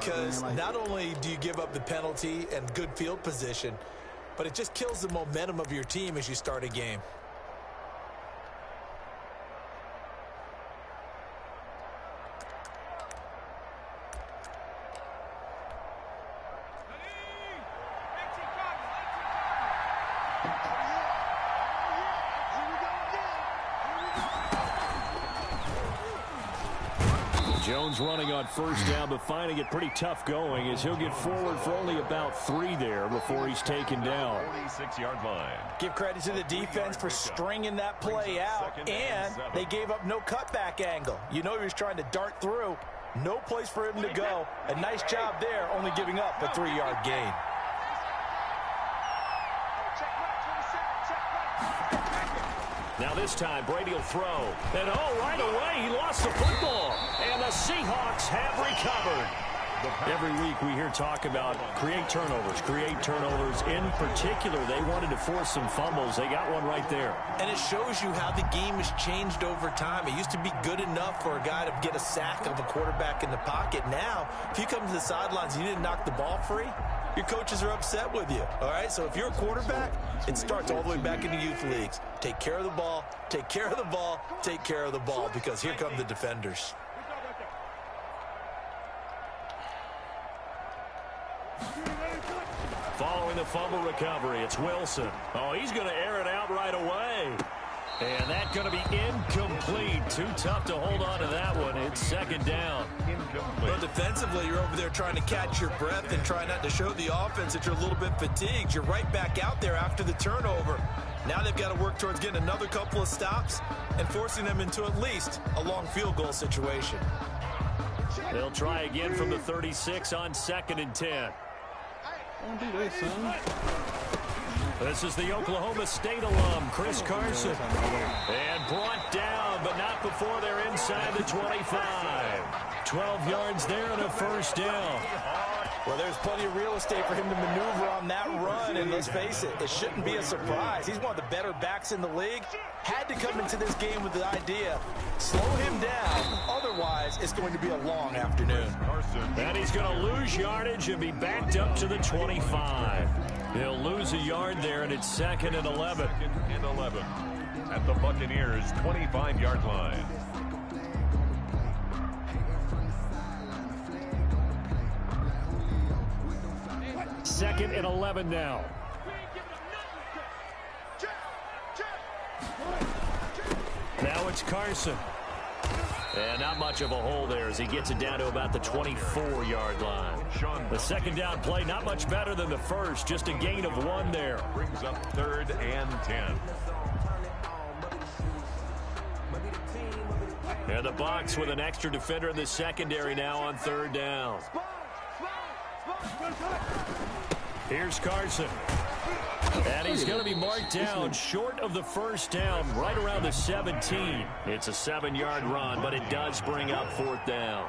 because not only do you give up the penalty and good field position, but it just kills the momentum of your team as you start a game. Jones running on first down, but finding it pretty tough going as he'll get forward for only about 3 there before he's taken down. 46-yard line. Give credit to the defense for stringing that play out, and they gave up no cutback angle. You know he was trying to dart through. No place for him to go. A nice job there, only giving up a 3-yard gain. Now this time, Brady will throw. And right away, he lost the football. And the Seahawks have recovered. Every week we hear talk about create turnovers. In particular, they wanted to force some fumbles. They got one right there. And it shows you how the game has changed over time. It used to be good enough for a guy to get a sack of a quarterback in the pocket. Now, if you come to the sidelines and you didn't knock the ball free, your coaches are upset with you, all right? So if you're a quarterback, it starts all the way back in the youth leagues. Take care of the ball, take care of the ball, take care of the ball, because here come the defenders. Following the fumble recovery, it's Wilson. Oh, he's going to air it out right away. And that's going to be incomplete. Too tough to hold on to that one. It's second down. Well, defensively, you're over there trying to catch your breath and try not to show the offense that you're a little bit fatigued. You're right back out there after the turnover. Now they've got to work towards getting another couple of stops and forcing them into at least a long field goal situation. They'll try again from the 36 on 2nd and 10. Don't do that, son. This is the Oklahoma State alum, Chris Carson. And brought down, but not before they're inside the 25. 12 yards there and a first down. Well, there's plenty of real estate for him to maneuver on that run, and let's face it, it shouldn't be a surprise. He's one of the better backs in the league. Had to come into this game with the idea, slow him down, otherwise it's going to be a long afternoon. And he's going to lose yardage and be backed up to the 25. He'll lose a yard there, and it's 2nd and 11. 2nd and 11 at the Buccaneers' 25-yard line. Second and 11 now. Now it's Carson. And not much of a hole there as he gets it down to about the 24-yard line. The second down play, not much better than the first, just a gain of 1 there. Brings up 3rd and 10. And the Bucs with an extra defender in the secondary now on 3rd down. Here's Carson. And he's going to be marked down short of the first down, right around the 17. It's a 7-yard run, but it does bring up 4th down.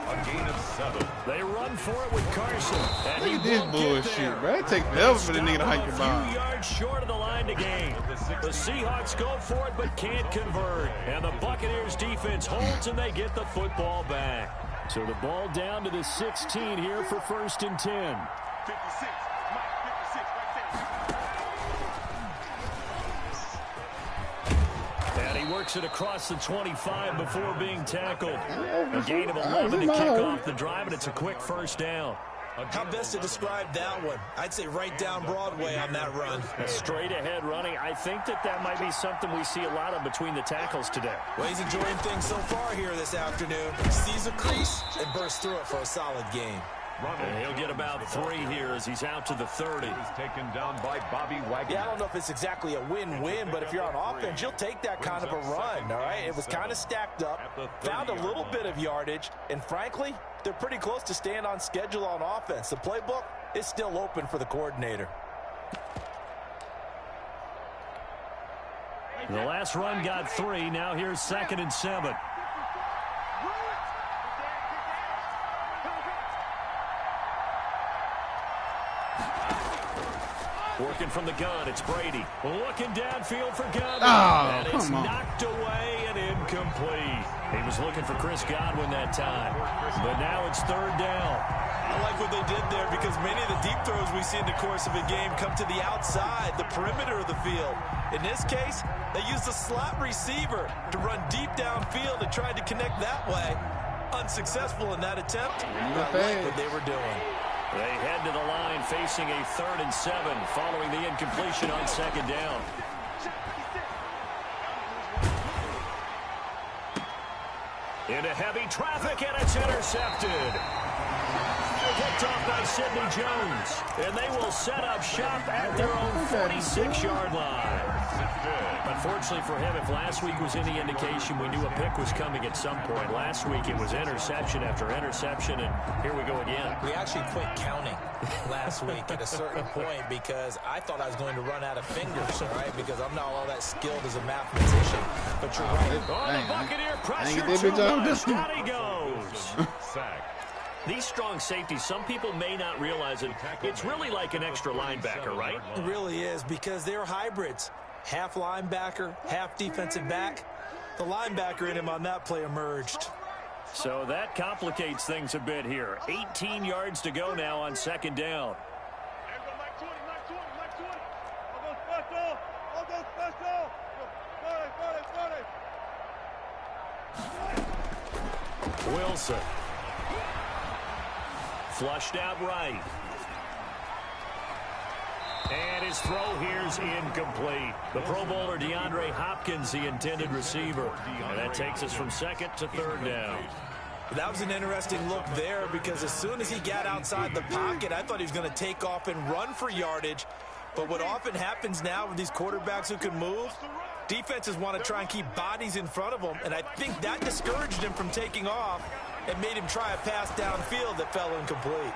A gain of 7. They run for it with Carson. And look at this bullshit, man. It takes forever for the nigga to hike the ball. A few yards short of the line to gain. The Seahawks go for it, but can't convert. And the Buccaneers defense holds, and they get the football back. So the ball down to the 16 here for 1st and 10. 56. And he works it across the 25 before being tackled. A gain of 11 to kick off the drive, and it's a quick first down. How best to describe that one? I'd say right down Broadway on that run. Straight ahead running. I think that might be something we see a lot of between the tackles today. Well, he's enjoying things so far here this afternoon. Sees a crease and bursts through it for a solid game. And he'll get about 3 here as he's out to the 30. He's taken down by Bobby Wagner. Yeah, I don't know if it's exactly a win-win, but if you're on offense, you'll take that kind of a run, all right? It was kind of stacked up, found a little bit of yardage, and frankly, they're pretty close to staying on schedule on offense. The playbook is still open for the coordinator. The last run got 3. Now here's 2nd and 7. Working from the gun, it's Brady. Looking downfield for Godwin. Oh, and it's knocked away and incomplete. He was looking for Chris Godwin that time. But now it's 3rd down. what they did there, because many of the deep throws we see in the course of a game come to the outside, the perimeter of the field. In this case, they used a slot receiver to run deep downfield and tried to connect that way. Unsuccessful in that attempt. Not like what they were doing. They head to the line facing a 3rd and 7 following the incompletion on 2nd down. Into heavy traffic, and it's intercepted. Picked off by Sidney Jones, and they will set up shop at their own 46-yard line. Unfortunately for him, if last week was any indication, we knew a pick was coming at some point. Last week it was interception after interception, and here we go again. We actually quit counting last week at a certain point because I thought I was going to run out of fingers, all right, because I'm not all that skilled as a mathematician. But you're right. On the Buccaneer pressure, down he goes. Sack. These strong safeties, some people may not realize it. It's really like an extra linebacker, right? It really is, because they're hybrids. Half linebacker, half defensive back. The linebacker in him on that play emerged. So that complicates things a bit here. 18 yards to go now on 2nd down. Wilson. Flushed out right. And his throw here's incomplete. The Pro Bowler DeAndre Hopkins, the intended receiver. And that takes us from 2nd to 3rd down. That was an interesting look there, because as soon as he got outside the pocket, I thought he was going to take off and run for yardage. But what often happens now with these quarterbacks who can move, defenses want to try and keep bodies in front of them. And I think that discouraged him from taking off and made him try a pass downfield that fell incomplete.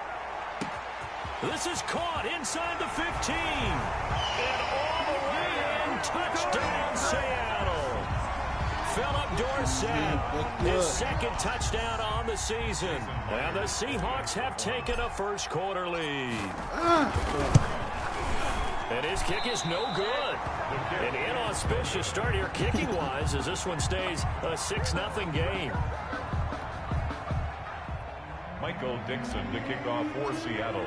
This is caught inside the 15. And all the way in, touchdown Seattle. Philip Dorsett, his 2nd touchdown on the season. And the Seahawks have taken a 1st quarter lead. And his kick is no good. An inauspicious start here kicking-wise as this one stays a 6-0 game. Michael Dixon to kick off for Seattle.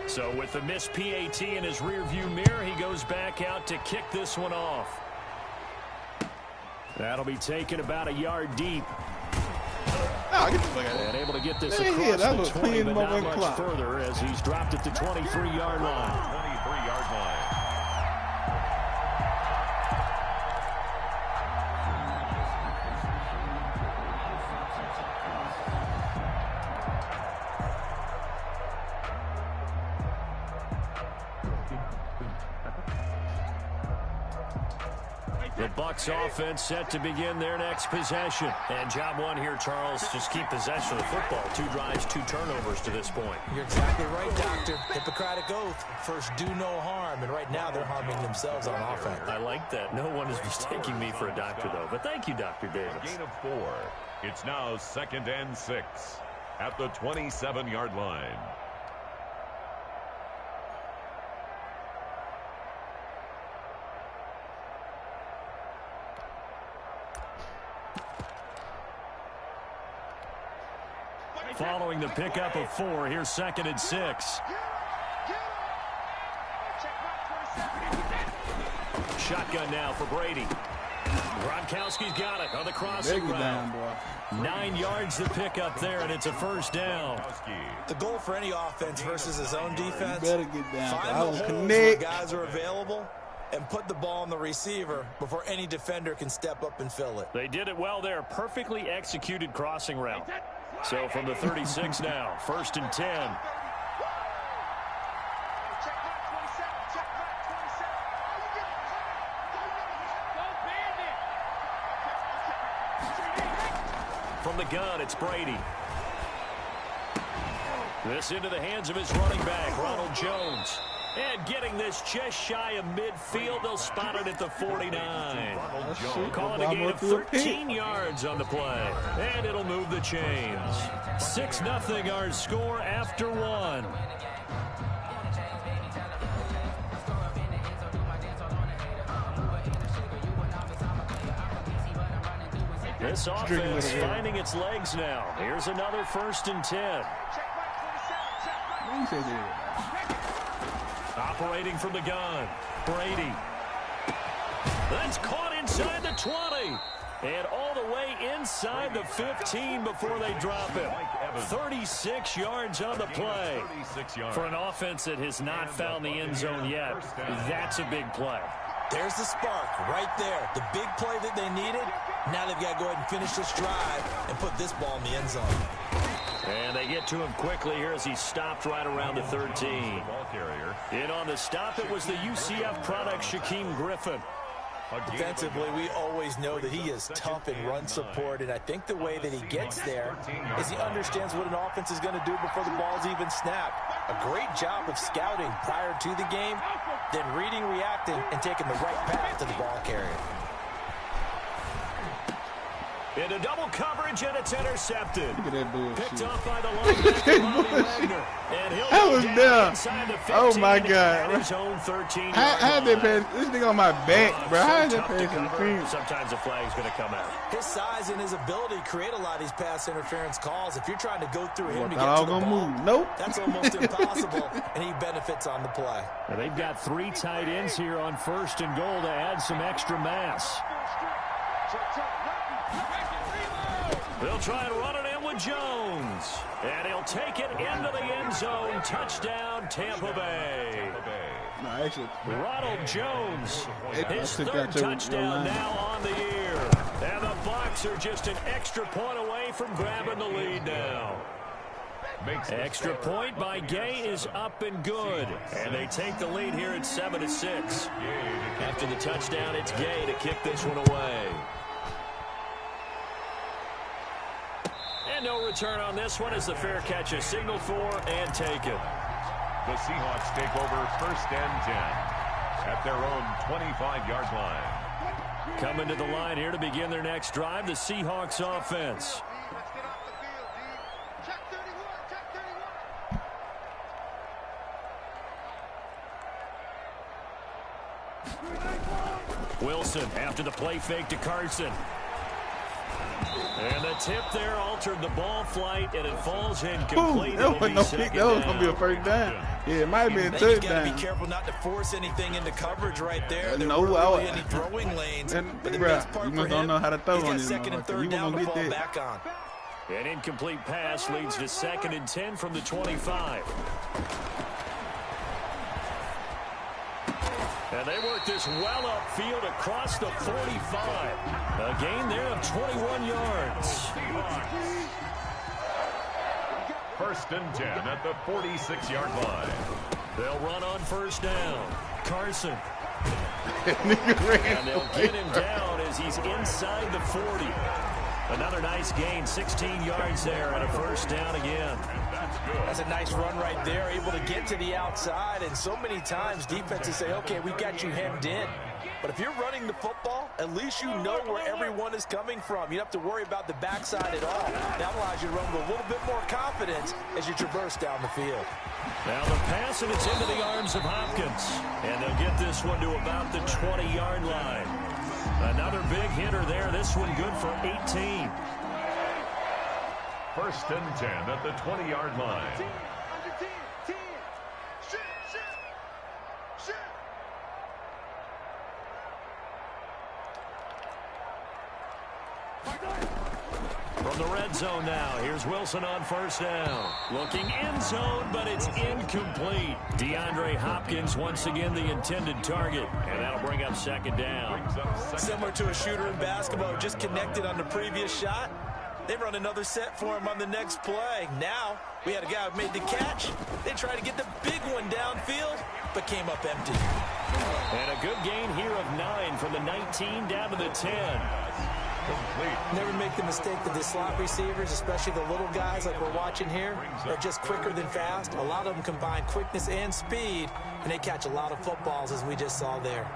So with the missed PAT in his rearview mirror, he goes back out to kick this one off. That'll be taken about a yard deep. And able to get this across the 20, but not much further as he's dropped it to 23-yard line. 23-yard line. The Bucs offense set to begin their next possession. And job one here, Charles, just keep possession of the football. 2 drives, 2 turnovers to this point. You're exactly right, Doctor. Hippocratic oath. First, do no harm. And right now, they're harming themselves on offense. I like that. No one is mistaking me for a doctor, though. But thank you, Dr. Davis. Gain of 4. It's now 2nd and 6 at the 27-yard line. Following the pickup of 4, here's 2nd and 6. Shotgun now for Brady. Gronkowski's got it on the crossing route. 9 yards to pick up there, and it's a 1st down. The goal for any offense versus his own defense, better get down. find the holes where guys are available and put the ball on the receiver before any defender can step up and fill it. They did it well there. Perfectly executed crossing route. So from the 36 now, 1st and 10. From the gun, it's Brady. This into the hands of his running back, Ronald Jones. And getting this just shy of midfield, they'll spot it at the 49. Calling a gain of 13 yards on the play. And it'll move the chains. 6-0 our score after 1. This offense finding its legs now. Here's another 1st and 10. said that. Operating from the gun, Brady. That's caught inside the 20. And all the way inside the 15 before they drop him. 36 yards on the play. For an offense that has not found the end zone yet, that's a big play. There's the spark right there. The big play that they needed. Now they've got to go ahead and finish this drive and put this ball in the end zone. And they get to him quickly here as he stopped right around the 13. In on the stop, it was the UCF product, Shaquem Griffin. Defensively, we always know that he is tough in run support, and I think the way that he gets there is he understands what an offense is going to do before the ball's even snapped. A great job of scouting prior to the game, then reading, reacting, and taking the right path to the ball carrier. Into double coverage, and it's intercepted. Look at that bullshit. Picked off by the linebacker, Bobby Wagner. And he'll I was down. The 15, oh, my God. His own 13 How did they pass? This nigga on my back, bro. How did they pass interference? Sometimes the flag's going to come out. His size and his ability create a lot of these pass interference calls. If you're trying to go through him to get to the ball, move. Nope. That's almost impossible, and he benefits on the play. Now they've got 3 tight ends here on 1st and goal to add some extra mass. They'll try and run it in with Jones. And he'll take it into the end zone. Touchdown, Tampa Bay. No, actually, Ronald Jones, his 3rd touchdown now on the year. And the Bucs are just an extra point away from grabbing the lead now. Extra point by Gay is up and good. And they take the lead here at 7-6. After the touchdown, it's Gay to kick this one away. And no return on this one as the fair catch is signaled for and taken. The Seahawks take over 1st and 10 at their own 25-yard line. Coming to the line here to begin their next drive, the Seahawks offense. Wilson after the play fake to Carson. And the tip there altered the ball flight, and it falls incomplete. That was going to be a 1st down. Yeah, it might be a 3rd down. You got to be careful not to force anything into coverage right there. There no, weren't really any throwing lanes. But the best part for him, don't know how to throw he's on got this 2nd and 3rd down to fall back on. An incomplete pass leads to 2nd and 10 from the 25. And they work this well upfield across the 45. A gain there of 21 yards. 1st and 10 at the 46-yard line. They'll run on 1st down. Carson. And they'll get him down as he's inside the 40. Another nice gain, 16 yards there, and a 1st down again. That's a nice run right there, able to get to the outside, and so many times defenses say, okay, we've got you hemmed in. But if you're running the football, at least you know where everyone is coming from. You don't have to worry about the backside at all. That allows you to run with a little bit more confidence as you traverse down the field. Now the pass, and it's into the arms of Hopkins. And they'll get this one to about the 20-yard line. Another big hitter there. This one good for 18. 1st and 10 at the 20-yard line. From the red zone now, here's Wilson on 1st down. Looking end zone, but it's incomplete. DeAndre Hopkins once again the intended target, and that'll bring up 2nd down. Similar to a shooter in basketball, just connected on the previous shot. They run another set for him on the next play. Now, we had a guy who made the catch. They tried to get the big one downfield, but came up empty. And a good gain here of 9 from the 19 down to the 10. Complete. Never make the mistake that the slot receivers, especially the little guys like we're watching here, are just quicker than fast. A lot of them combine quickness and speed, and they catch a lot of footballs, as we just saw there.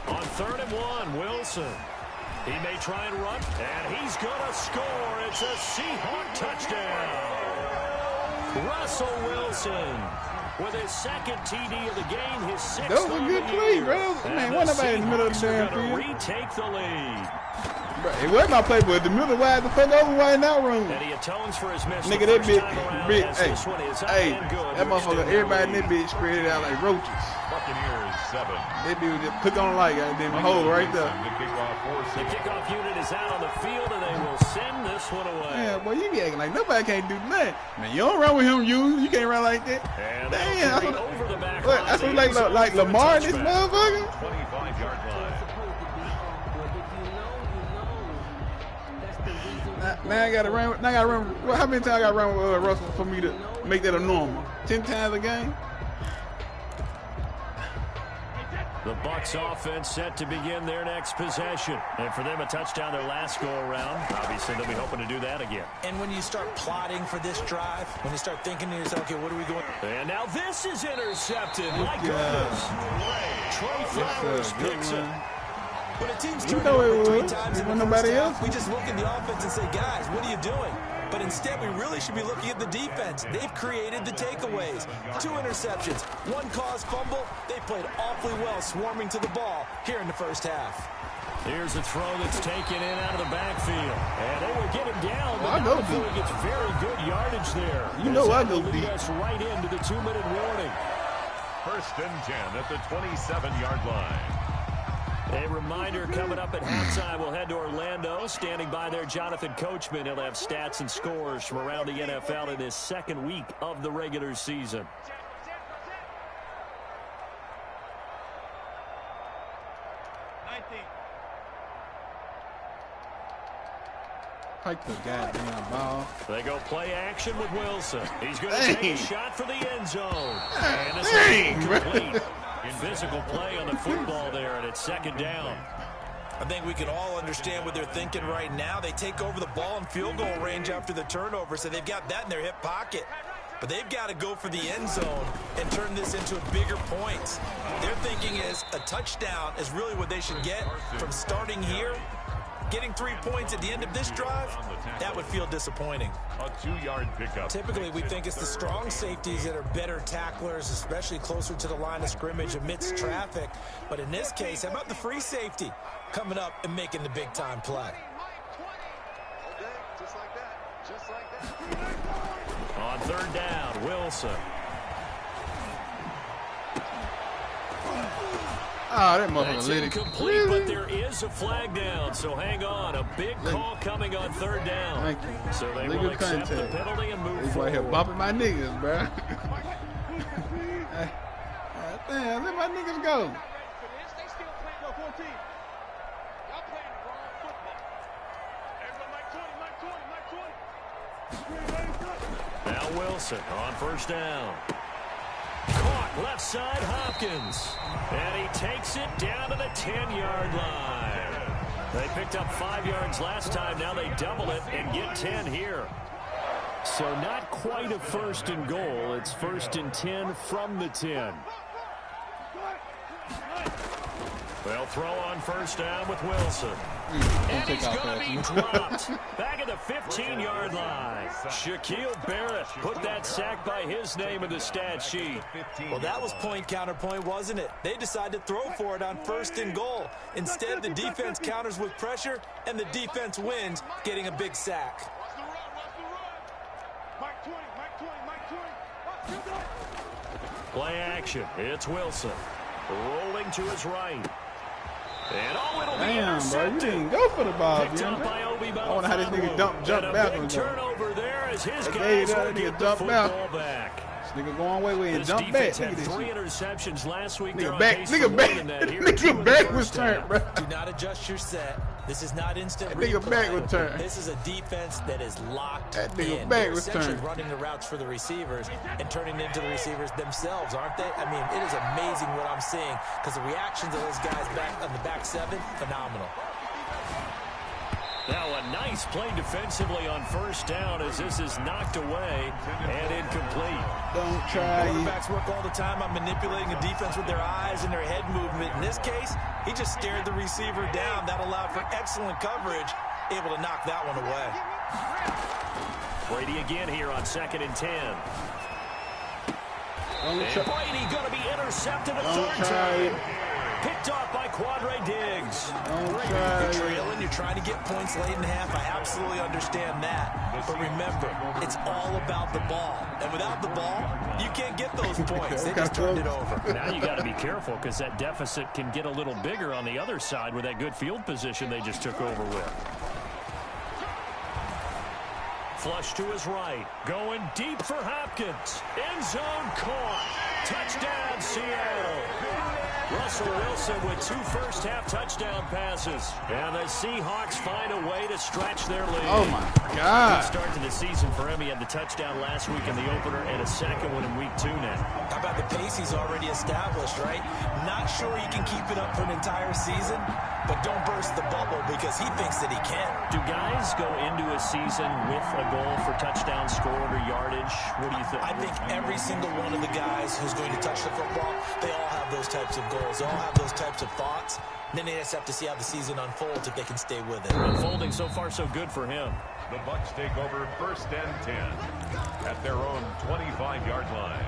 On 3rd and 1, Wilson. He may try and run, and he's going to score. It's a Seahawk touchdown. Russell Wilson with his second TD of the game, his sixth. That was a good play, bro. Man, wasn't nobody in the middle of the damn field. Retake the lead. Bro, it wasn't my play, but the middle wide the fuck over wide in that room. And he atones for his miss. Nigga, that bitch, hey, that motherfucker, everybody in that bitch spread it out like roaches. Buccaneers 7. That bitch just click on the light, goddamn, a hole right there. The kickoff unit is out on the field, and they will send this one away. Yeah, boy, you be acting like nobody can't do nothing. Man, you don't run with him, you can't run like that. And damn, over the back that's what like Lamar and this motherfucker. 25-yard line. Now I gotta run. Well, how many times I gotta run with Russell for me to make that a normal? 10 times a game. The Bucs offense set to begin their next possession. And for them, a touchdown their last go-around. Obviously, they'll be hoping to do that again. And when you start plotting for this drive, when you start thinking to yourself, okay, what are we going? And now this is intercepted. My goodness. Trey Flowers picks it. When a team's turned over 3 times in the first half, we just look at the offense and say, guys, what are you doing? But instead, we really should be looking at the defense. They've created the takeaways. 2 interceptions, 1 caused fumble. They played awfully well swarming to the ball here in the first half. Here's a throw that's taken in out of the backfield. And they will get him down. Well, I go deep. He gets very good yardage there. You know I go deep. Us right into the 2-minute warning. 1st and 10 at the 27-yard line. A reminder coming up at halftime, we'll head to Orlando. Standing by there, Jonathan Coachman. He'll have stats and scores from around the NFL in his 2nd week of the regular season. Hike the goddamn ball. They go play action with Wilson. He's going to take a shot for the end zone. And this Dang, is incomplete. Physical play on the football there, and it's 2nd down. I think we can all understand what they're thinking right now. They take over the ball in field goal range after the turnover, so they've got that in their hip pocket. But they've got to go for the end zone and turn this into a bigger point. Their thinking is a touchdown is really what they should get from starting here. Getting 3 points at the end of this drive, that would feel disappointing. A 2-yard pickup. Typically, we think it's the strong safeties that are better tacklers, especially closer to the line of scrimmage amidst traffic. But in this case, how about the free safety coming up and making the big-time play? On 3rd down, Wilson. Ah, that motherfucker That's let it incomplete, but there is a flag down, so hang on. A big call coming on 3rd down. Thank you. So they Legal will accept the contact. penalty and move He's forward. right here bumping my niggas, bro. Damn, let my niggas go. Now Wilson on 1st down. Caught left side Hopkins. And he takes it down to the 10-yard line. They picked up 5 yards last time. Now they double it and get 10 here. So not quite a 1st and goal. It's 1st and 10 from the 10. They'll throw on 1st down with Wilson. And he's going to be dropped back at the 15-yard line. Shaquille Barrett put that sack by his name in the stat sheet. Well, that was point counterpoint, wasn't it? They decided to throw for it on 1st and goal. Instead, the defense counters with pressure, and the defense wins, getting a big sack. Play action. It's Wilson. Rolling to his right. And it'll be Damn, bro, you intercepted. didn't go for the ball, Picked up by Obi I wonder how this nigga jump back on turnover there as his They guys gave that will nigga get the jump back. football back. This nigga going way and This jump back. defense Look had at this 3 shit. interceptions last week. They're Nigga on back, pace for nigga more back, than that here. nigga back was turned, bro. Do not adjust your set. This is not instant That nigga replay. back was turned. This is a defense that is locked That nigga in. back They're was essentially turned. running the routes for the receivers and turning into the receivers themselves, aren't they? I mean, it is amazing what I'm seeing because the reactions of those guys back on the back 7, phenomenal. Now a nice play defensively on 1st down as this is knocked away and incomplete. Don't try. Quarterbacks work all the time on manipulating a defense with their eyes and their head movement. In this case, he just stared the receiver down. That allowed for excellent coverage, able to knock that one away. Brady again here on 2nd and 10. And Brady going to be intercepted a third time. Picked off by Quadre Diggs. You're trailing. You're trying to get points late in the half. I absolutely understand that. But remember, it's all about the ball. And without the ball, you can't get those points. They just turned it over. Now you got to be careful because that deficit can get a little bigger on the other side with that good field position they just took over with. Flush to his right. Going deep for Hopkins. End zone caught. Touchdown, Seattle. Russell Wilson with 2 first-half touchdown passes. And the Seahawks find a way to stretch their lead. Oh, my God. Good start to the season for him. He had the touchdown last week in the opener and a second one in week 2 now. How about the pace he's already established, right? Not sure he can keep it up for an entire season, but don't burst the bubble because he thinks that he can. Do guys go into a season with a goal for touchdown scored or yardage? What do you think? I think every single one of the guys who's going to touch the football, they all have those types of goals. They all have those types of thoughts. Then they just have to see how the season unfolds if they can stay with it. Unfolding so far so good for him. The Bucs take over 1st and 10 at their own 25-yard line.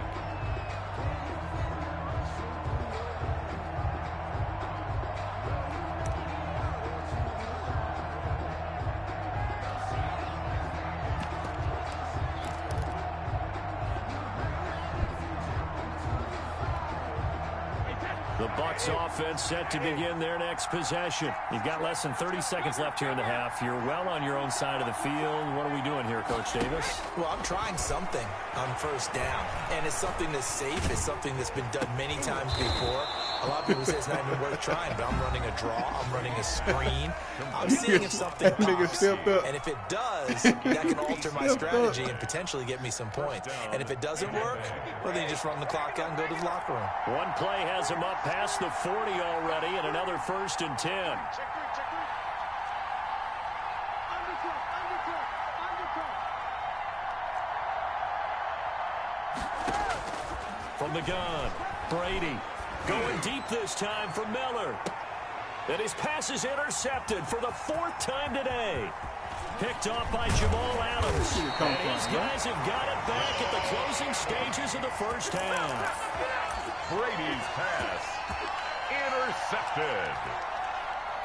The Bucs offense set to begin their next possession. You've got less than 30 seconds left here in the half. You're well on your own side of the field. What are we doing here, Coach Davis? Well, I'm trying something on 1st down, and it's something that's safe. It's something that's been done many times before. A lot of people say it's not even worth trying, but I'm running a draw. I'm running a screen. I'm seeing if something pops, and if it does, that can alter my strategy and potentially get me some points. And if it doesn't work, well, then you just run the clock out and go to the locker room. One play has him up past the 40 already, and another 1st and 10. From the gun, Brady going deep this time for Miller. And his pass is intercepted for the 4th time today. Picked off by Jamal Adams. And these guys have got it back at the closing stages of the 1st half. Brady's pass intercepted.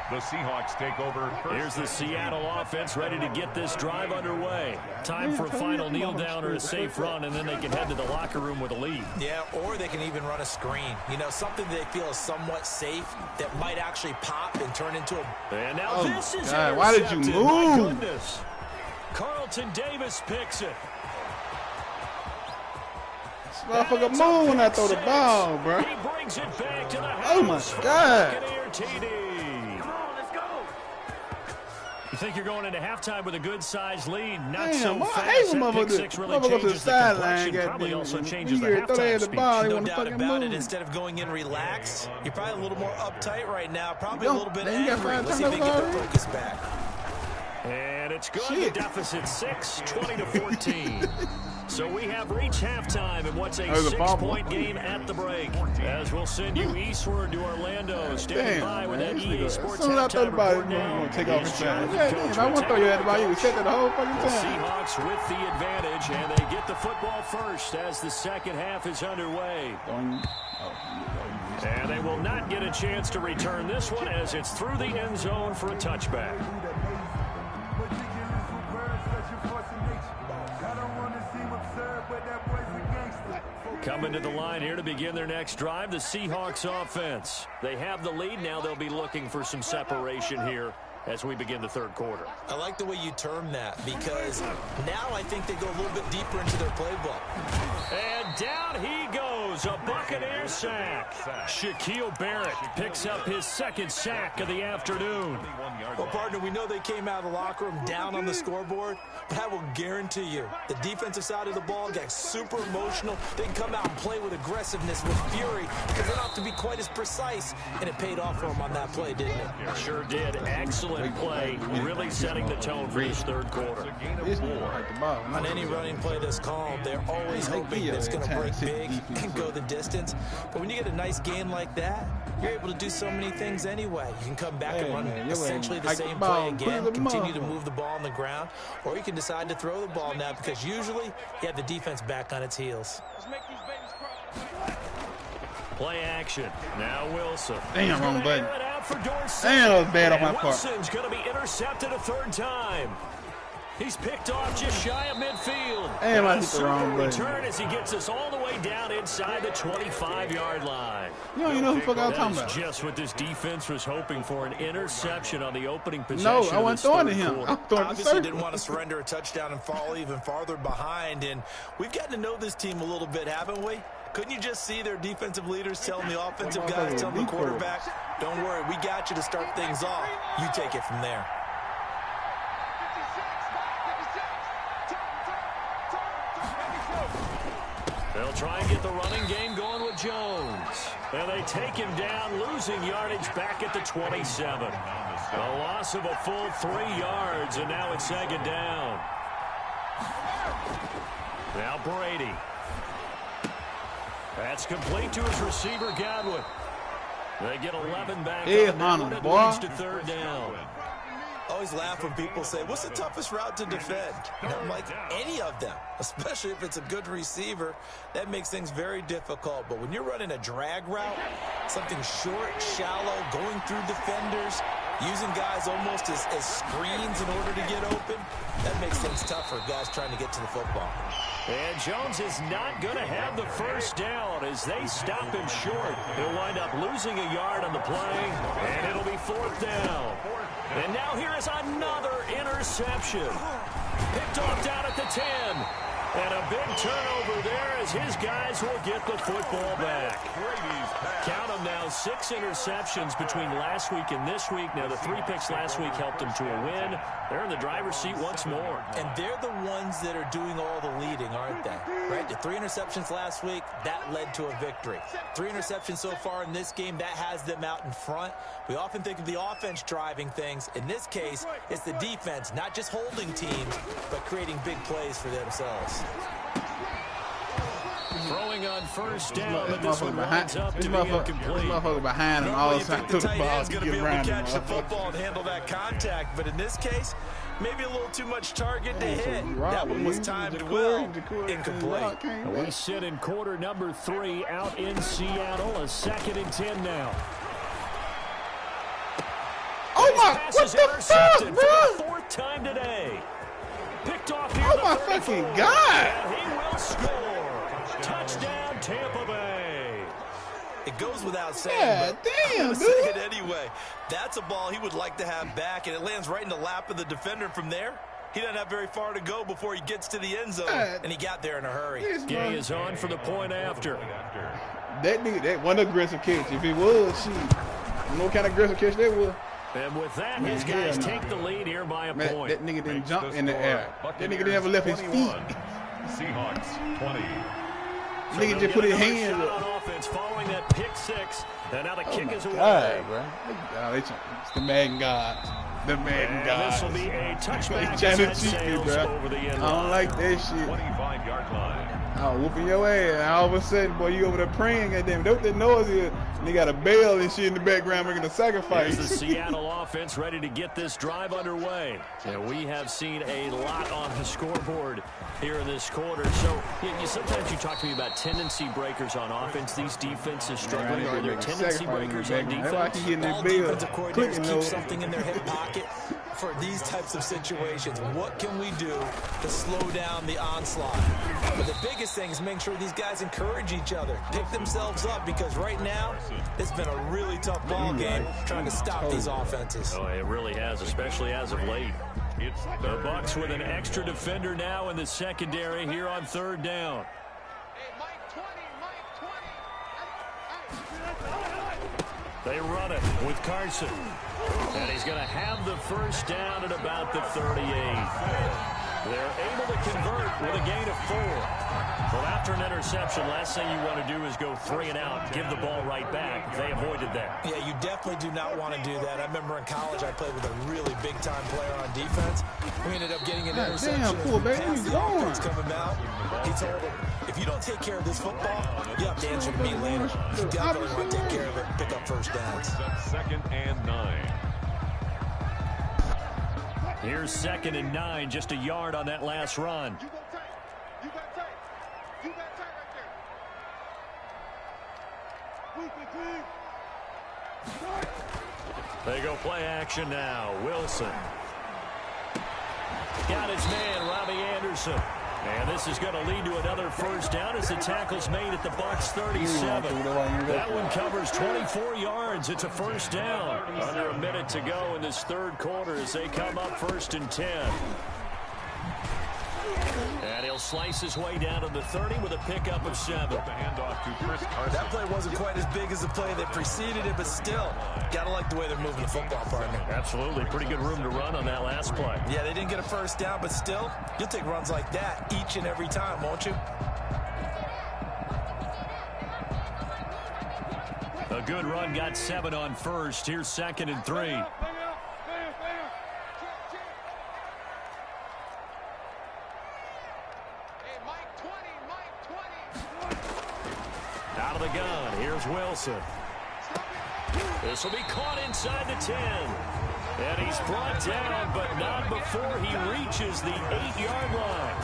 The Seahawks take over. Here's the Seattle offense ready to get this drive underway. Time for a final kneel down or a safe run, and then they can head to the locker room with a lead. Yeah, or they can even run a screen. You know, something they feel is somewhat safe that might actually pop and turn into a... And now this is God, why did you move? My goodness. Carlton Davis picks it. This motherfucker move when I throw the ball, bro. He brings it back to the house. Oh, my God. You think you're going into halftime with a good-sized lead? Not Damn, so I fast. hate when That pick six really changes the complexion. Probably also changes the halftime speech. No doubt about it. Instead of going in relax, you're probably a little more uptight right now. Probably a little bit angry. Let's see if they get their focus back. And it's good. The deficit 6, 20-14. So we have reached halftime in what's a 6-point game at the break. As we'll send you eastward to Orlando. Standing by with that EA Sports halftime report now. Take off his shot. I want to throw you at the ball. You set that the whole fucking time. Seahawks with the advantage, and they get the football first as the 2nd half is underway. And they will not get a chance to return this one as it's through the end zone for a touchback. Coming to the line here to begin their next drive, the Seahawks offense. They have the lead. Now they'll be looking for some separation here as we begin the 3rd quarter. I like the way you term that because now I think they go a little bit deeper into their playbook. And down he goes, a Buccaneer sack. Shaquille Barrett picks up his 2nd sack of the afternoon. Well, partner, we know they came out of the locker room down on the scoreboard, but I will guarantee you the defensive side of the ball got super emotional. They can come out and play with aggressiveness, with fury, because they don't have to be quite as precise, and it paid off for them on that play, didn't it? Sure did. Excellent play, really setting the tone for this 3rd quarter. On any running play that's called, they're always hoping that it's going to break big and go the distance. But when you get a nice game like that, you're able to do so many things anyway. You can come back and run essentially the same play again, continue to move the ball on the ground, or you can decide to throw the ball now because usually you have the defense back on its heels. Let's make these babies cry. Play action. Now Wilson. Damn, wrong button. Damn, that was bad on my part. Wilson's going to be intercepted a third time. He's picked off just shy of midfield. Damn, I hit the wrong button. Return as he gets us all the way down inside the 25-yard line. You don't even know who the fuck I was talking about. Just what this defense was hoping for, an interception on the opening possession. No, I wasn't throwing to him. I was throwing to Obviously didn't want to surrender a touchdown and fall even farther behind. And we've gotten to know this team a little bit, haven't we? Couldn't you just see their defensive leaders telling the offensive guys, telling the quarterback, don't worry, we got you to start things off. You take it from there. They'll try and get the running game going with Jones. And they take him down, losing yardage back at the 27. A loss of a full 3 yards, and now it's second down. Now Brady. That's complete to his receiver, Godwin. They get 11 back on that, and it leads to third down. I always laugh when people say, what's the toughest route to defend? And I'm like, any of them, especially if it's a good receiver. That makes things very difficult. But when you're running a drag route, something short, shallow, going through defenders, using guys almost as screens in order to get open, that makes things tough for guys trying to get to the football. And Jones is not going to have the first down as they stop him short. He'll wind up losing a yard on the play, and it'll be fourth down. And now here is another interception. Picked off down at the 10. And a big turnover there as his guys will get the football back. Count them now, 6 interceptions between last week and this week. Now, the 3 picks last week helped them to a win. They're in the driver's seat once more. And they're the ones that are doing all the leading, aren't they? Right? The 3 interceptions last week, that led to a victory. 3 interceptions so far in this game, that has them out in front. We often think of the offense driving things. In this case, it's the defense, not just holding teams, but creating big plays for themselves. Throwing on first down, but this one winds up to be incomplete. This motherfucker behind him all the time. The tight end's going to be able to catch the football and handle that contact. But in this case, maybe a little too much target to hit. That one was timed well. Incomplete. We sit in quarter number 3 out in Seattle. A 2nd and 10 now. Oh my, what the fuck, bro? 4th time today. Picked off here. Oh my fucking God. And he will score. Touchdown, Tampa Bay. It goes without saying, yeah, but damn, I'm gonna dude. say it anyway. That's a ball he would like to have back, and it lands right in the lap of the defender from there. He doesn't have very far to go before he gets to the end zone, and he got there in a hurry. Gay is on for the point after. That nigga, that one aggressive catch. If it was, shit, no kind of aggressive catch that was. And with that, his guys take the lead here by a point. That nigga didn't jump in the air. That nigga never left his feet. Seahawks 20. Nigga just put his hands up. up. On offense following that pick 6, and now the kick is away. God, bro. It's the man God. The man God. This will be a touchback. They trying to cheat me, bro. I don't like that shit. 25-yard line. Oh, whooping your ass. And all of a sudden, boy, you over there praying. Goddamn, that what that noise is. And they got a bell and shit in the background making a sacrifice. Here's the Seattle offense ready to get this drive underway. And we have seen a lot on the scoreboard here in this quarter. So sometimes you talk to me about tendency breakers on offense. These defenses struggling. Are there tendency breakers on defense? All defensive coordinators keep something in their hip pocket for these types of situations. What can we do to slow down the onslaught? But the biggest thing is make sure these guys encourage each other, pick themselves up, because right now it's been a really tough ball game trying to stop these offenses. Oh, it really has, especially as of late. The Bucs with an extra defender now in the secondary here on 3rd down. They run it with Carson. And he's going to have the first down at about the 38. They're able to convert with a gain of 4. Well, after an interception, last thing you want to do is go 3 and out, give the ball right back. They avoided that. Yeah, you definitely do not want to do that. I remember in college I played with a really big-time player on defense. We ended up getting an interception. Damn, cool, baby. He's going. Coming out. He told him, if you don't take care of this football, you have to answer to me later. You definitely want to take care of it and pick up first downs. 2nd and 9. Here's 2nd and 9, just a yard on that last run. They go play action now. Wilson. Got his man, Robbie Anderson. And this is going to lead to another first down as the tackle's made at the Bucs 37. That one covers 24 yards. It's a first down. Under a minute to go in this third quarter as they come up 1st and 10. And he'll slice his way down to the 30 with a pickup of 7. The handoff to Chris Carson. That play wasn't quite as big as the play that preceded it, but still, gotta like the way they're moving the football, partner. Absolutely. Pretty good room to run on that last play. Yeah, they didn't get a first down, but still, you'll take runs like that each and every time, won't you? A good run got 7 on first. Here's 2nd and 3. Out of the gun, here's Wilson. This will be caught inside the 10. And he's brought down, but not before he reaches the 8-yard line.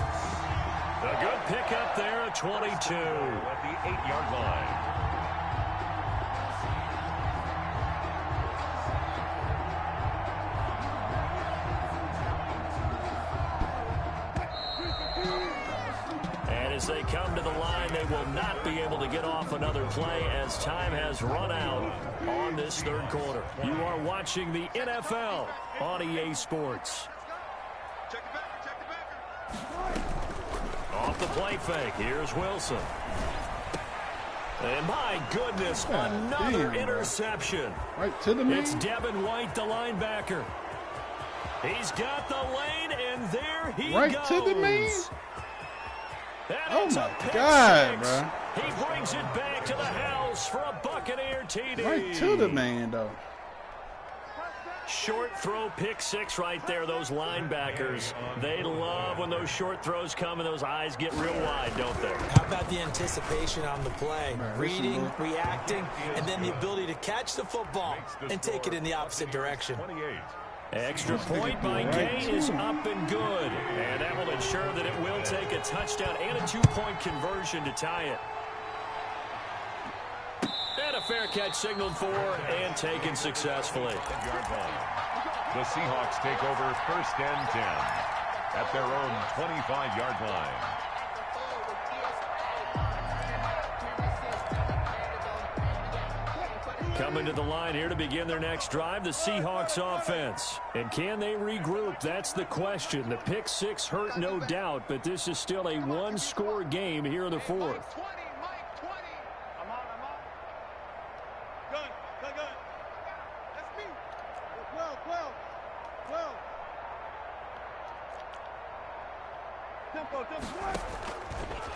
A good pickup there at 22. At the 8-yard line. As they come to the line, they will not be able to get off another play as time has run out on this third quarter. You are watching the NFL on EA Sports. Off the play fake, here's Wilson. And my goodness, another interception. Right to the man. It's Devin White, the linebacker. He's got the lane, and there he goes. Right to the man. Oh my God, 6. bro. He brings it back to the house for a Buccaneer TD. Right to the man, though. Short throw, pick 6 right there. Those linebackers, they love when those short throws come and those eyes get real wide, don't they? How about the anticipation on the play? Reading, reacting, and then the ability to catch the football and take it in the opposite direction. 28. Extra point by Gay is up and good. And that will ensure that it will take a touchdown and a 2-point conversion to tie it. And a fair catch signaled for and taken successfully. The Seahawks take over 1st and 10 at their own 25-yard line. Coming to the line here to begin their next drive, the Seahawks offense. And can they regroup? That's the question. The pick 6 hurt, no doubt, but this is still a one-score game here in the fourth.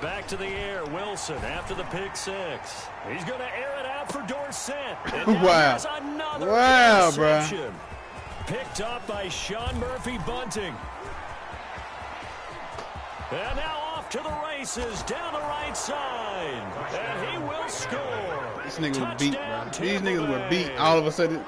Back to the air, Wilson after the pick 6. He's going to air it out for Dorsett. And wow. Another Bro. Picked up by Sean Murphy-Bunting. And now off to the races down the right side. And he will score. This nigga was beat, bro. These niggas were beat all of a sudden.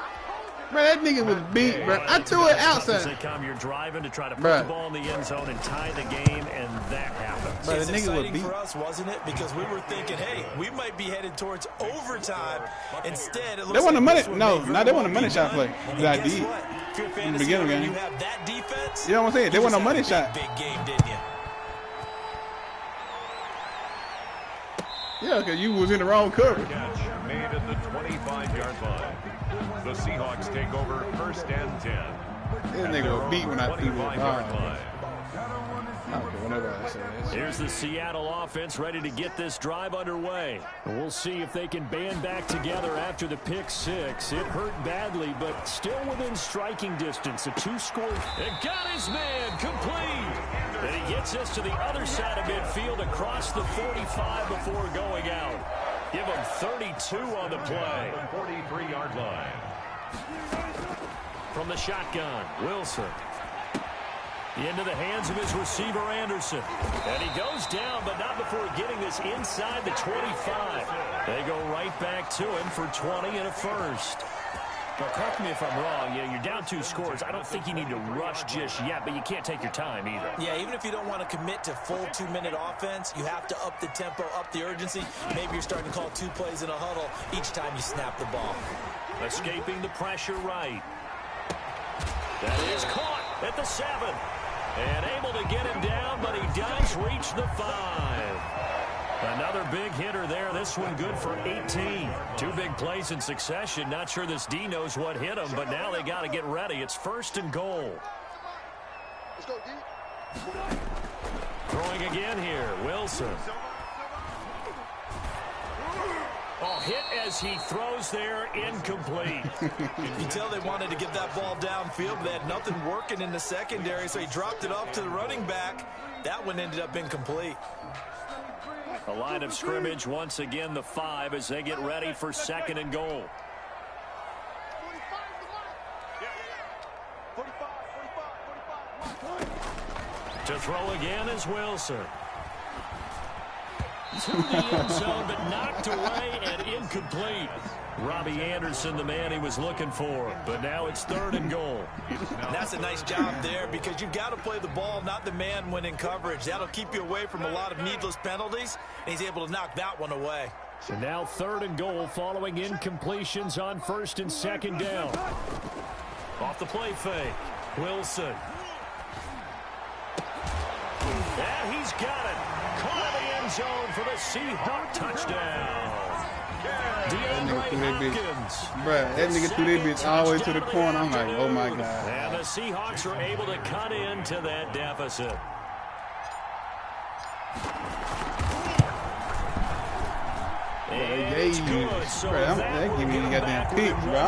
Bro, that nigga was beat, bro. I threw it outside. You're driving to try to put the ball in the end zone and tie the game, and that happens. Bro, it's the nigga was exciting beat. for us, wasn't it? Because we were thinking, hey, we might be headed towards overtime. Instead, it looks they want like a money. this one No, may not they want a money shot play. And That I guess did. what? If you're a In the fantasy beginning owner, game. you have that defense. You know what I'm saying? They want a money shot. Big game, didn't you? Yeah, because you was in the wrong cover. Catch made at the 25-yard line. The Seahawks take over 1st and 10. This nigga was beat when I threw it. 25-yard line. Whenever I say this. Here's the Seattle offense ready to get this drive underway. We'll see if they can band back together after the pick 6. It hurt badly, but still within striking distance. A 2-score. And got his man complete. And he gets us to the other side of midfield across the 45 before going out. Give him 32 on the play. 43-yard line. From the shotgun, Wilson. Into the hands of his receiver, Anderson. And he goes down, but not before getting this inside the 25. They go right back to him for 20 and a first. Well, correct me if I'm wrong. You know, you're down 2 scores. I don't think you need to rush just yet, but you can't take your time either. Yeah, even if you don't want to commit to full 2-minute offense, you have to up the tempo, up the urgency. Maybe you're starting to call 2 plays in a huddle each time you snap the ball. Escaping the pressure right. That is caught at the 7. And able to get him down, but he does reach the 5. Another big hitter there. This one good for 18. 2 big plays in succession. Not sure this D knows what hit him, but now they got to get ready. It's 1st and goal. Let's go, D. Throwing again here. Wilson. Oh, hit as he throws there. Incomplete. You can tell they wanted to get that ball downfield, but they had nothing working in the secondary, so he dropped it off to the running back. That one ended up incomplete. A line of scrimmage once again, the 5, as they get ready for 2nd and goal. To throw again is Wilson. To the end zone, but knocked away and incomplete. Robbie Anderson, the man he was looking for. But now it's 3rd and goal. And that's a nice job there because you've got to play the ball, not the man when in coverage. That'll keep you away from a lot of needless penalties, and he's able to knock that one away. So now 3rd and goal following incompletions on 1st and 2nd down. Off the play fake. Wilson. And he's got it. Caught in the end zone for the Seahawk touchdown. That nigga threw that bitch all the way to the corner. I'm like, oh my God. And the Seahawks are able to cut into that deficit. They gave me the goddamn pick, bro.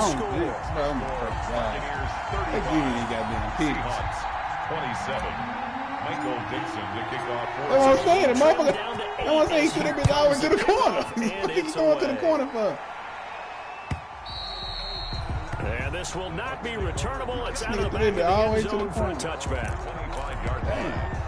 They give me the goddamn picks. 27. Michael Dixon to kick off. That's what I'm saying. The motherfucker. That's what I'm saying. He threw that bitch all the way to the corner. What you throwing to the corner for? And this will not be returnable. It's out of the back of the end zone for a touchback. 25-yard line.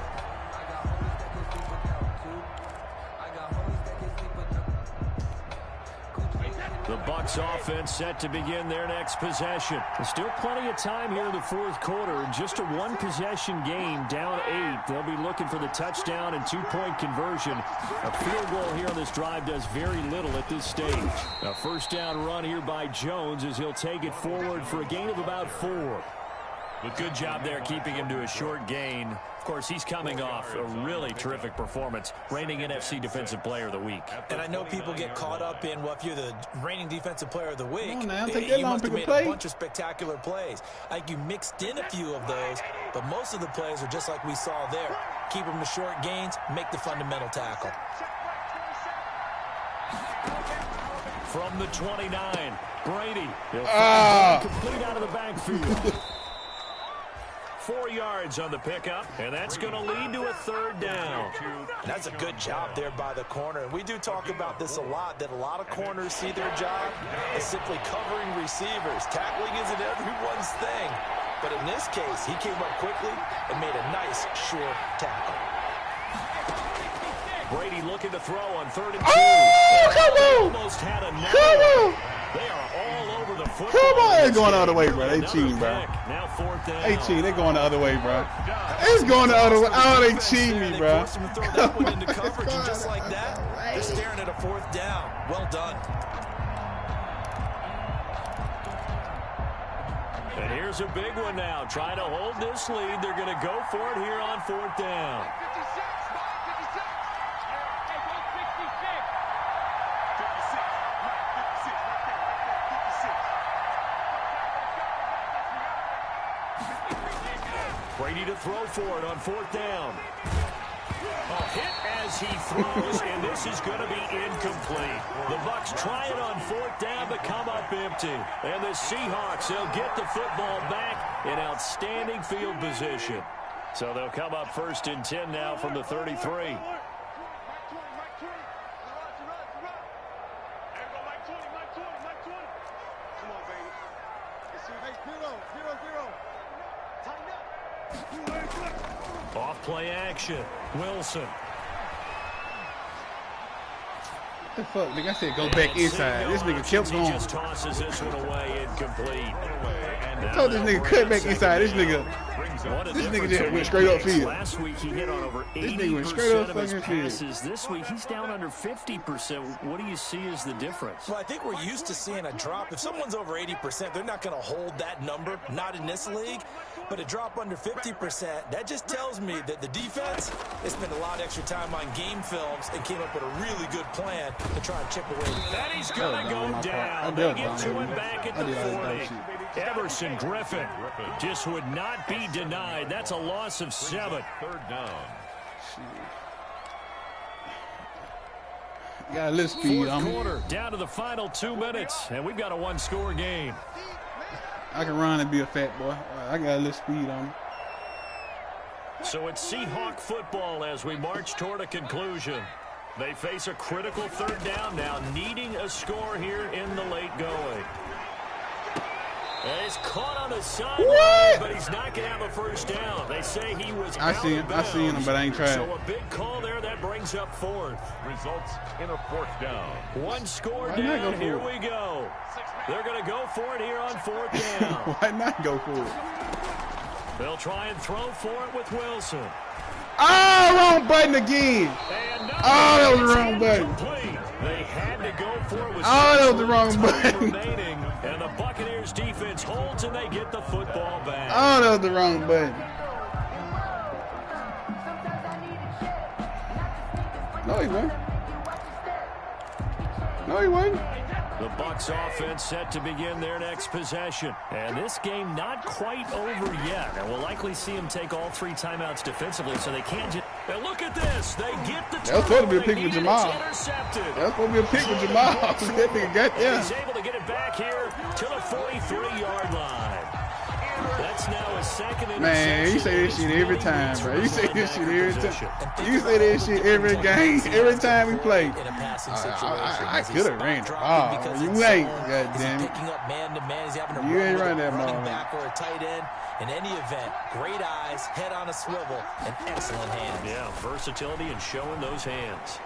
The Bucs offense set to begin their next possession. There's still plenty of time here in the 4th quarter. Just a 1-possession game, down 8. They'll be looking for the touchdown and 2-point conversion. A field goal here on this drive does very little at this stage. A 1st down run here by Jones as he'll take it forward for a gain of about 4. But good job there keeping him to a short gain. Of course, he's coming off a really terrific performance, reigning NFC Defensive Player of the Week. And I know people get caught up in, well, if you're the reigning Defensive Player of the Week, you must have made a bunch of spectacular plays. I think you mixed in a few of those, but most of the plays are just like we saw there. Keep them to short gains, make the fundamental tackle. From the 29, Brady. He'll complete out of the backfield. 4 yards on the pickup, and that's going to lead to a 3rd down. That's a good job there by the corner. And we do talk about this a lot, that a lot of corners see their job as simply covering receivers. Tackling isn't everyone's thing. But in this case, he came up quickly and made a nice, short tackle. Brady looking to throw on 3rd and 2. Oh, come on! Almost had another. Come on! They are all over the football. Come on! They're going the other way, bro. They cheating, bro. Now 4th down. They cheating. They're going the other way, bro. It's going the other way. Oh, they cheating me, bro. They forced him to throw that one into coverage, and just like that, they're staring at a 4th down. Well done. And here's a big one now. Trying to hold this lead. They're going to go for it here on 4th down. Brady to throw for it on 4th down. A hit as he throws, and this is going to be incomplete. The Bucs try it on 4th down, but come up empty. And the Seahawks, they'll get the football back in outstanding field position. So they'll come up 1st and 10 now from the 33. Off play action. Wilson. What the fuck, nigga? I said go back inside. This nigga kept He going. just tosses this one away, incomplete. I told this nigga cut back inside. This nigga just went straight up field. Last week he hit on over 80% of his passes. This week he's down under 50%. What do you see as the difference? Well, I think we're used to seeing a drop. If someone's over 80%, they're not going to hold that number, not in this league. But a drop under 50%, that just tells me that the defense has spent a lot of extra time on game films and came up with a really good plan to try and chip away. That he's going to go down. They get to him back at the 40. Emerson Griffin just would not be denied. That's a loss of 7. Third down. Got a little speed on me. Quarter, down to the final 2 minutes, and we've got a one-score game. I can run and be a fat boy. I got a little speed on me. So it's Seahawk football as we march toward a conclusion. They face a critical third down now, needing a score here in the late going. And he's caught on the sideline, but he's not going to have a first down. They say he was I seen him, but I ain't tried. So a big call there that brings up 4th. Results in a 4th down. One score down. Here we go. They're going to go for it here on 4th down. Why not go for it? They'll try and throw for it with Wilson. Oh, wrong button again. Oh, that was the wrong button. They had to go for it with that was the wrong button. remaining, and the Buccaneers defense holds and they get the football back. Oh, that was the wrong button. No, he wasn't. No, he wasn't. The Bucs offense set to begin their next possession. And this game not quite over yet. And we'll likely see them take all 3 timeouts defensively, so they can't just... And look at this. They get the... That was supposed to be a pick with Jamal. That was supposed to be a pick with Jamal. That nigga got there. He's able to get it back here to the 43-yard line. That's now a second interception. Man, you say this shit every time, bro. You say this shit every time. You say this shit every game, every time we play. I could have ran the ball. You ain't, goddamn it. Picking up man-to-man. He's having a you ain't running that running ball. back or a tight end. In any event, great eyes, head on a swivel, and excellent hands. Yeah, versatility and showing those hands.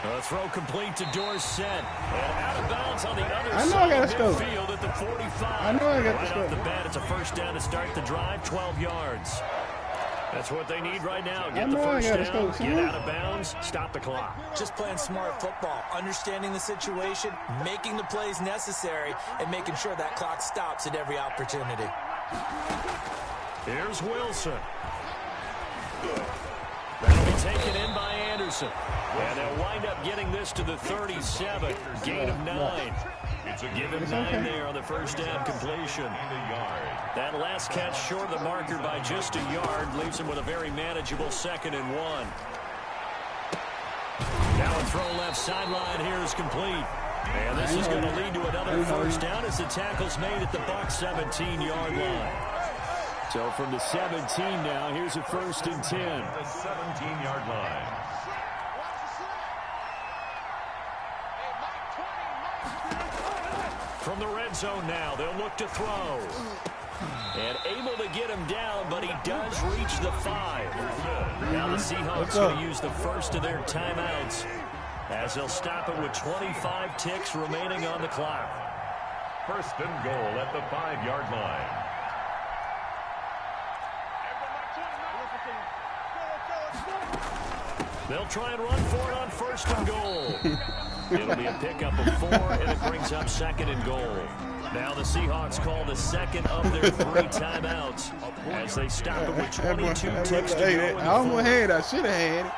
A throw complete to Dorsett. And out of bounds on the other side of midfield at the 45. I know I got the right scope. off the bat, it's a first down to start the drive, 12 yards. That's what they need right now. Get the first down, get out of bounds, stop the clock. Just playing smart football, understanding the situation, making the plays necessary, and making sure that clock stops at every opportunity. Here's Wilson. That'll be taken in by Anderson. And they'll wind up getting this to the 37. Gain of 9. Give him 9 there on the first down completion. That last catch short of the marker by just a yard leaves him with a very manageable 2nd and 1. Now a throw left sideline here is complete. And this is going to lead to another first down as the tackle's made at the Bucs 17-yard line. So from the 17 now, here's a 1st and 10. The 17-yard line. From the red zone now, they'll look to throw. And able to get him down, but he does reach the 5. Now the Seahawks going to use the first of their timeouts as they'll stop it with 25 ticks remaining on the clock. 1st and goal at the 5-yard line. They'll try and run for it on 1st and goal. It'll be a pickup of 4, and it brings up 2nd and goal. Now the Seahawks call the 2nd of their 3 timeouts as they stop it with 22 ticks to go. I almost had it. I should have had it.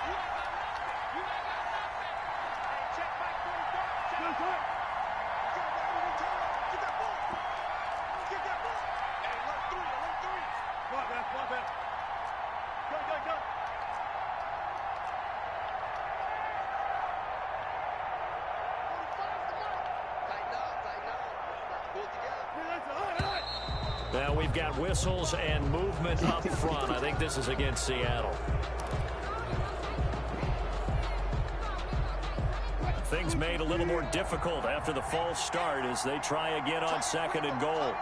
Now we've got whistles and movement up front. I think this is against Seattle. Things made a little more difficult after the false start as they try again on 2nd and goal.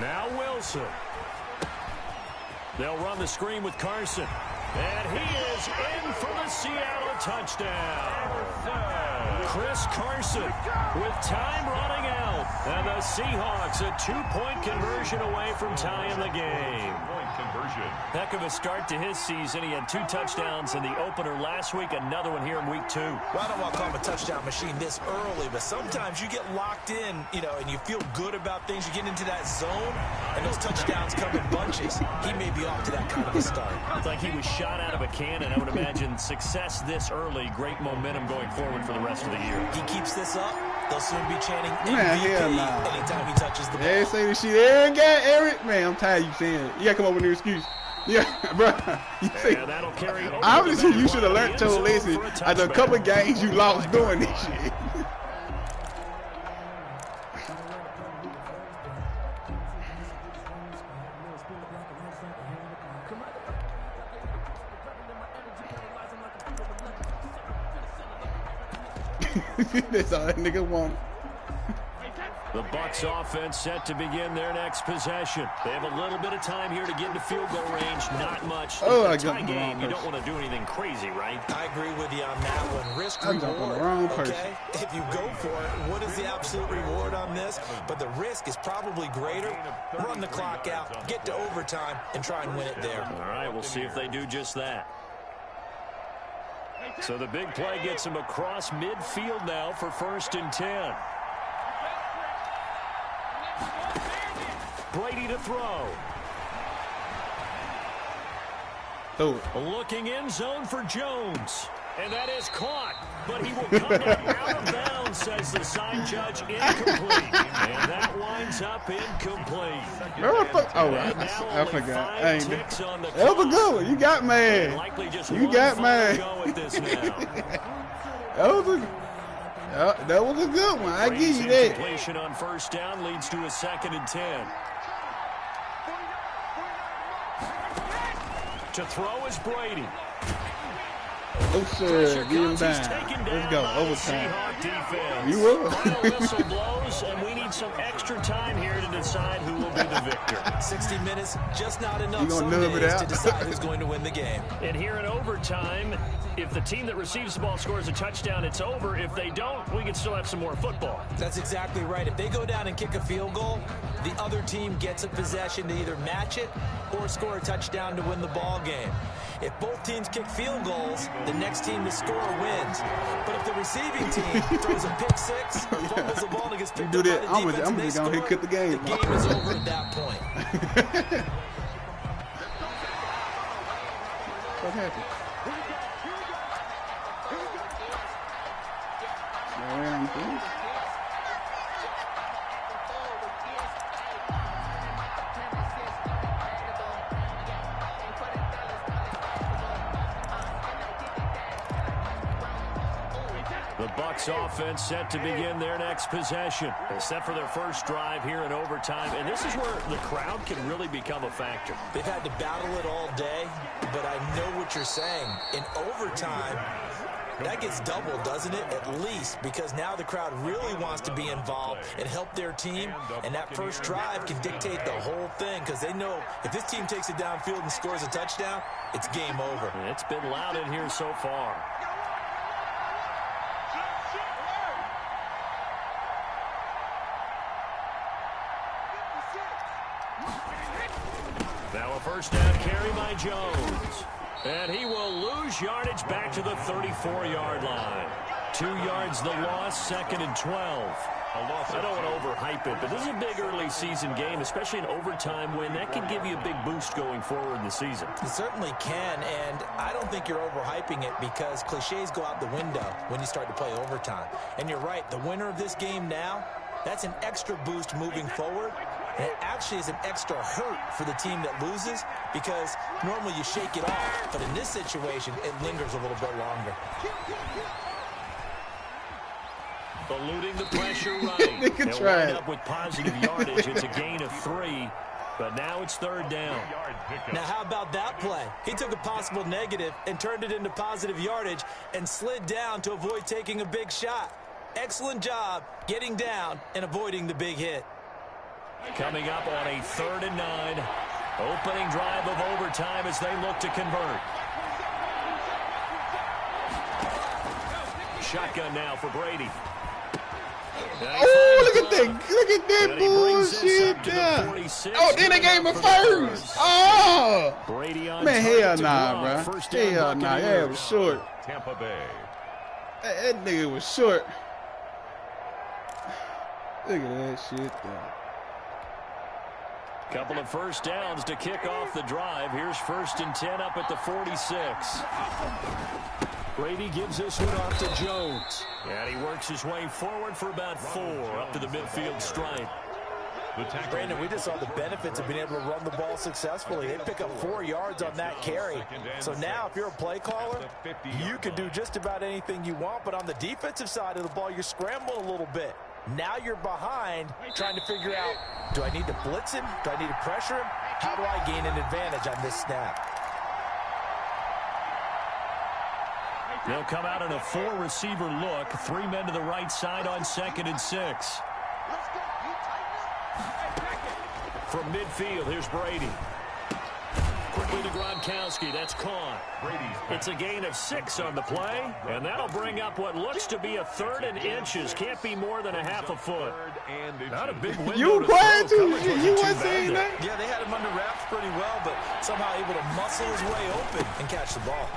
Now Wilson. They'll run the screen with Carson. And he is in for the Seattle touchdown. Chris Carson with time running out. And the Seahawks a 2-point conversion away from tying the game. Heck of a start to his season. He had 2 touchdowns in the opener last week, another one here in week 2. Well, I don't want to call him a touchdown machine this early, but sometimes you get locked in, and you feel good about things. You get into that zone, and those touchdowns come in bunches. He may be off to that kind of a start. It's like he was shot out of a cannon. I would imagine success this early, great momentum going forward for the rest of the year. He keeps this up, they'll soon be chanting MVP anytime he touches the ball. They say this shit every man, I'm tired of you saying it. You gotta come up with an excuse. Yeah, bro. That'll carry over. Obviously, you should have learned to listen after a couple of games you lost doing this shit. That's all that nigga want. The Bucs offense set to begin their next possession. They have a little bit of time here to get into field goal range. Not much. Oh, I got the game. You don't want to do anything crazy, right? I agree with you on that one. Risk reward. Okay, if you go for it, what is the absolute reward on this? But the risk is probably greater. Run the clock out, get to overtime, and try and win it there. All right, we'll see if they do just that. So the big play gets him across midfield now for 1st and 10. Brady to throw. Looking end zone for Jones. And that is caught. But he will come out of bounds, says the side judge. Incomplete. And that winds up incomplete. I forgot. That was a good one. You got mad. You got mad. That was a good one. I give you that. Completion on 1st down leads to a 2nd and 10. To throw is Brady. Oh, sir. Get him down. Let's go. Overtime. You will. Final whistle blows, and we need some extra time here to decide who will be the victor. 60 minutes, just not enough some days to decide who's going to win the game. And here in overtime, if the team that receives the ball scores a touchdown, it's over. If they don't, we can still have some more football. That's exactly right. If they go down and kick a field goal, the other team gets a possession to either match it or score a touchdown to win the ball game. If both teams kick field goals, the next team to score wins. But if the receiving team throws a pick 6 or fumbles the ball and gets picked up by the defense and they score, the game is over at that point. What happened? The Bucs offense set to begin their next possession. They set for their first drive here in overtime, and this is where the crowd can really become a factor. They've had to battle it all day, but I know what you're saying. In overtime, that gets doubled, doesn't it? At least, because now the crowd really wants to be involved and help their team, and that first drive can dictate the whole thing because they know if this team takes it downfield and scores a touchdown, it's game over. It's been loud in here so far. Now a first down carry by Jones. And he will lose yardage back to the 34-yard line. 2 yards the loss, 2nd and 12. I don't want to overhype it, but this is a big early season game, especially an overtime win. That can give you a big boost going forward in the season. It certainly can, and I don't think you're overhyping it because cliches go out the window when you start to play overtime. And you're right, the winner of this game now, that's an extra boost moving forward. And it actually is an extra hurt for the team that loses because normally you shake it off. But in this situation, it lingers a little bit longer. Eluding the pressure right. They'll wind up with positive yardage. It's a gain of 3. But now it's 3rd down. Now how about that play? He took a possible negative and turned it into positive yardage and slid down to avoid taking a big shot. Excellent job getting down and avoiding the big hit. Coming up on a 3rd and 9. Opening drive of overtime as they look to convert. Shotgun now for Brady. Oh, look at that bullshit there. Oh, then they gave him a first. Oh, Brady on man, hell nah, bro. Hell nah, yeah, it was short. Tampa Bay. That nigga was short. Look at that shit there. Couple of first downs to kick off the drive. Here's 1st and 10 up at the 46. Brady gives this one off to Jones. And he works his way forward for about 4 up to the midfield stripe. Brandon, we just saw the benefits of being able to run the ball successfully. They pick up 4 yards on that carry. So now if you're a play caller, you can do just about anything you want. But on the defensive side of the ball, you're scrambling a little bit. Now you're behind, trying to figure out, do I need to blitz him? Do I need to pressure him? How do I gain an advantage on this snap? They'll come out in a 4-receiver look. 3 men to the right side on 2nd and 6. From midfield, here's Brady. Quickly to Gronkowski. That's caught. It's a gain of 6 on the play, and that'll bring up what looks to be a 3rd and inches. Can't be more than a half a foot. Not a big window. You quiet too. You weren't saying that. Yeah, they had him under wraps pretty well, but somehow able to muscle his way open and catch the ball.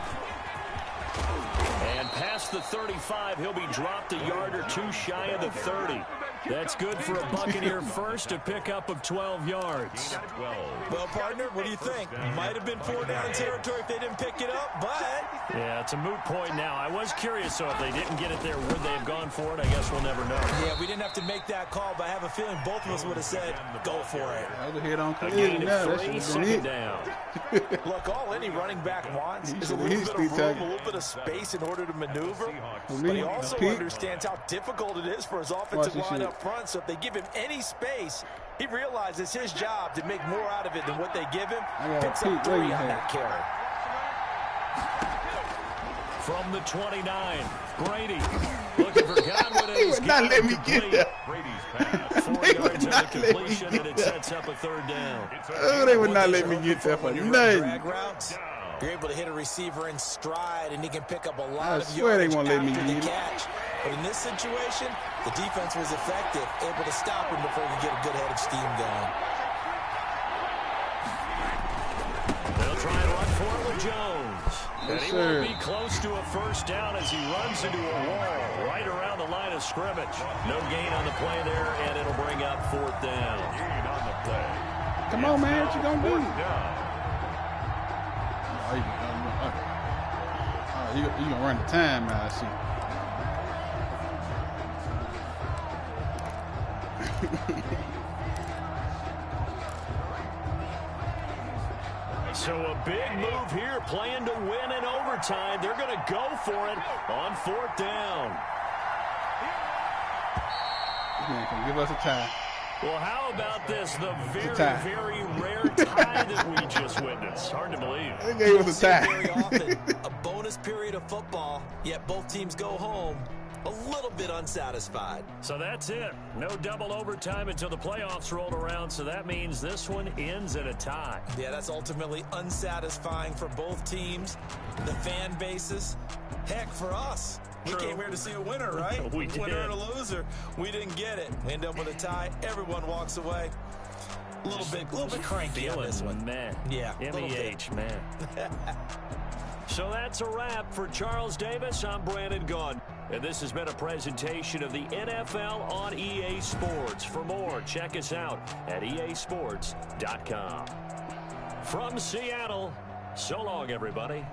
And past the 35, he'll be dropped a yard or 2 shy of the 30. That's good for a Buccaneer first, a pickup of 12 yards. Well, partner, what do you think? Might have been 4-down territory if they didn't pick it up, but... Yeah, it's a moot point now. I was curious, so if they didn't get it there, would they have gone for it? I guess we'll never know. Yeah, we didn't have to make that call, but I have a feeling both of us would have said, go for it. I was hit on Again, now. That 3, should have been 2nd it. down. Look, all any running back wants is a little bit of room, a little bit of space in order to maneuver. But he also understands how difficult it is for his offensive line up front. So if they give him any space, he realizes it's his job to make more out of it than what they give him. Picks up 3 on that carry. From the 29, Brady looking for Godwin. He would not let me get that. Brady's pass. 4 yards on the completion, and it sets up a 3rd down. Oh, they would not let me get that for nothing. Drag routes, you're able to hit a receiver in stride, and he can pick up a lot of yardage after the catch. But in this situation, the defense was effective, able to stop him before he could get a good head of steam going. They'll try and run for it with Jones. And he won't be close to a 1st down as he runs into a wall right around the line of scrimmage. No gain on the play there, and it'll bring up 4th down. Gain on the play. Come on, man. What you going to do? You going to run the time now, I see. So a big move here, playing to win in overtime. They're going to go for it on 4th down. Man, can give us a tie. Well, how about this? The very, very rare tie that we just witnessed. Hard to believe. They gave us a tie. Very often, a bonus period of football, yet both teams go home a little bit unsatisfied. So that's it. No double overtime until the playoffs rolled around, so that means this one ends in a tie. Yeah, that's ultimately unsatisfying for both teams, the fan bases. Heck, for us. We came here to see a winner, right? We did. Winner and a loser. We didn't get it. We end up with a tie. Everyone walks away. A little bit cranky on this one. Man. Yeah. MEH, man. So that's a wrap for Charles Davis. I'm Brandon Gaudin. And this has been a presentation of the NFL on EA Sports. For more, check us out at easports.com. From Seattle, so long, everybody.